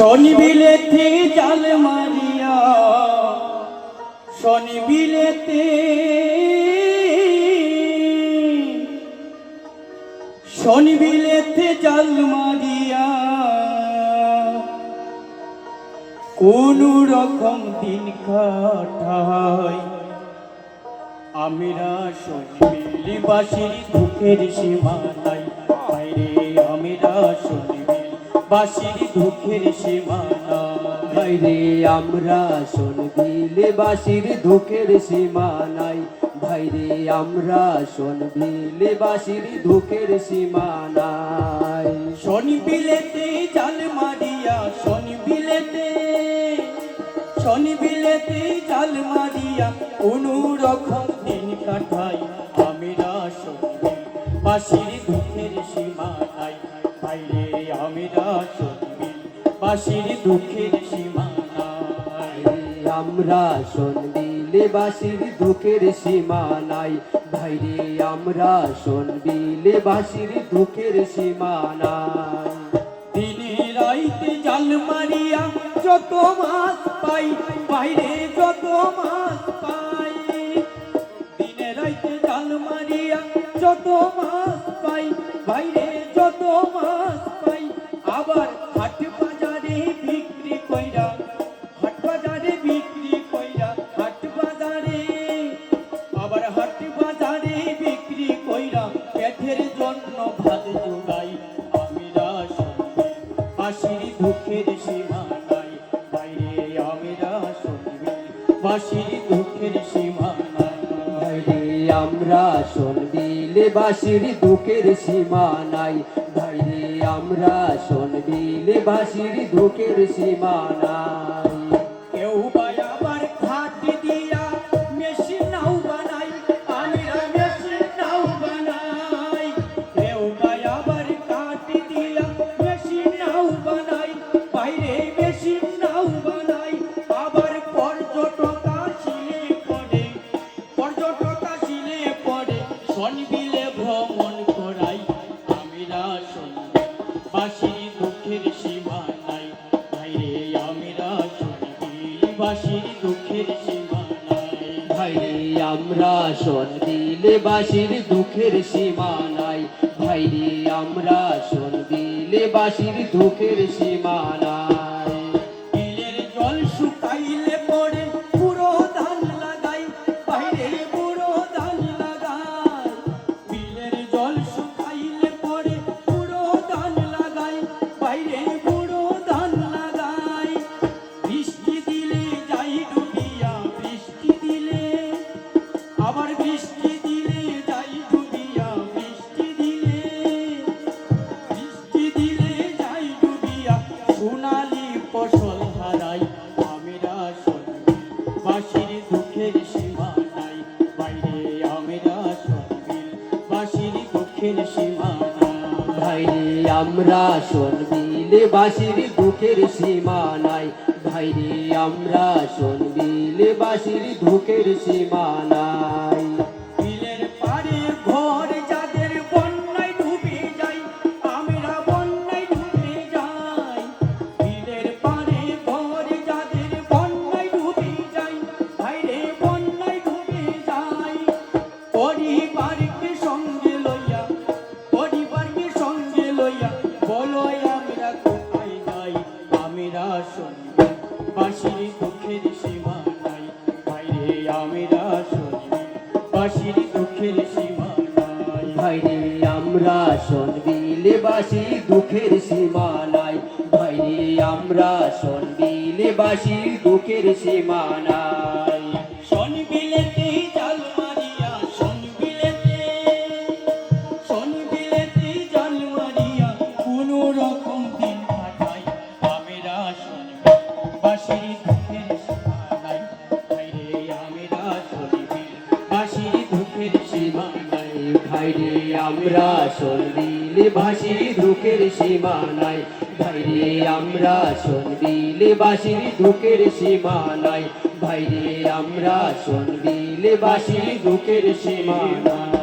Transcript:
শনি বিলেতে জাল মারিয়া শনি বিলেতে শনি বিলেতে জাল মারিয়া কোন রকম দিন কাটাই আমিরা শনি বিলে বাসির দুঃখের সীমা নাই বাইরে আমিরা শনি বাসির দুঃখের সীমা নাই রে আমরা শোন বিলে বাসির দুঃখের সীমা নাই ভাই রে আমরা শোন বিলে বাসির দুঃখের সীমা নাই শনি বিলেতে জাল মারিয়া শনি বিলেতে জাল মারিয়া কোন রকম দিন কাটাই আমিরা শনি বাসির দুঃখের সীমা নাই বাইরে আমিরা শনি বাসির দুঃখের সীমা নাই আমরা শোন বিলে বাসির দুঃখের সীমা নাই ভাই রে আমরা শোন বিলে বাসির দুঃখের সীমা নাই দিনে রাইতে জাল মারিয়া যত মাছ পাই বাইরে যত মাছ পাই দিনে রাইতে জাল মারিয়া যত মাছ পাই বাইরে যত মাছ পাই আবার হাট বাজারে বিক্রি কইরা হাট বাজারে বিক্রি কইরা হাট বাজারে আবার হাট বাজারে বিক্রি কইরা পেটের জন্য ভাত জোগাই আমিরা শনি বাসির দুঃখের সীমা নাই বাইরে আমিরা শনি বাসির দুঃখের সীমা নাই ভাইরে আমরা শোন বিলে বাসির দুঃখের সীমা নাই ভাইরে আমরা শোন বিলে বাসির দুঃখের সীমা নাই কেউ বা আবার ঘাট দিয়া মেশিন নাও বানাই আমিরা মেশিন নাও বানাই কেউ বা আবার ঘাট দিয়া মেশিন নাও বানাই বাইরে মেশিন নাও বানাই আবার পর্যটক আসিলে পড়ে শনি বিলে ভ্রমণ করাই আমিরা শনি বাসির দুঃখের সীমা নাই বাইরে আমিরা শনি বাসির দুঃখের সীমা নাই ভাইরে আমরা শোন বিলে বাসির দুঃখের সীমা নাই ভাইরে আমরা শোন বিলে বাসির দুঃখের সীমা নাই বিলের জল শুকাইলে পড়ে পুরো ধান লাগাই বাইরে পুরো ধান লাগাই বিলের জল শুকাইলে পড়ে পুরো ধান লাগাই বাইরে পুরো ধান লাগাই বৃষ্টি দিলে যাই ডুবিয়া বৃষ্টি দিলে আবার বৃষ্টি দিলে যাই ডুবিয়া বৃষ্টি দিলে যাই ডুবিয়া সোনালি ফসল হারাই আমিরা শনি বাসির দুঃখের সীমা নাই বাইরে আমিরা শনি বাসির দুঃখের সীমা নাই ভাইরে আমরা শোন বিলে বাসির দুঃখের সীমা নাই ভাইরে আমরা শোন বিলে বাসির দুঃখের সীমা নাই বিলের পাড়ে ঘর যাদের বন্যায় ডুবে যাই আমরা বন্যায় ডুবে যাই বিলের পাড়ে ঘর যাদের বন্যায় ডুবে যাই বাইরে বন্যায় ডুবে যাই পরিবারকে সঙ্গে লইয়া বলো আমরা কোথায় যাই আমিরা শনি বাসির দুঃখের সীমা নাই বাইরে আমিরা শনি বাসির দুঃখের সীমা নাই ভাইরে আমরা শোন বিলে বাসির দুঃখের সীমা নাই ভাইরে আমরা শোন বিলে বাসির দুঃখের সীমা নাই শনি বিলেতে জাল মারিয়া শনি বিলেতে জাল মারিয়া কোন রকম দিন কাটাই আমিরা শনি বাসির দুঃখের সীমা নাই বাইরে আমিরা শনি বাসির দুঃখের সীমা নাই ভাইরে আমরা শোন বিলে বাসির দুঃখের সীমা নাই ভাইরে আমরা শোন বিলে বাসির দুঃখের সীমা নাই ভাইরে আমরা শোন বিলে বাসির দুঃখের সীমা নাই।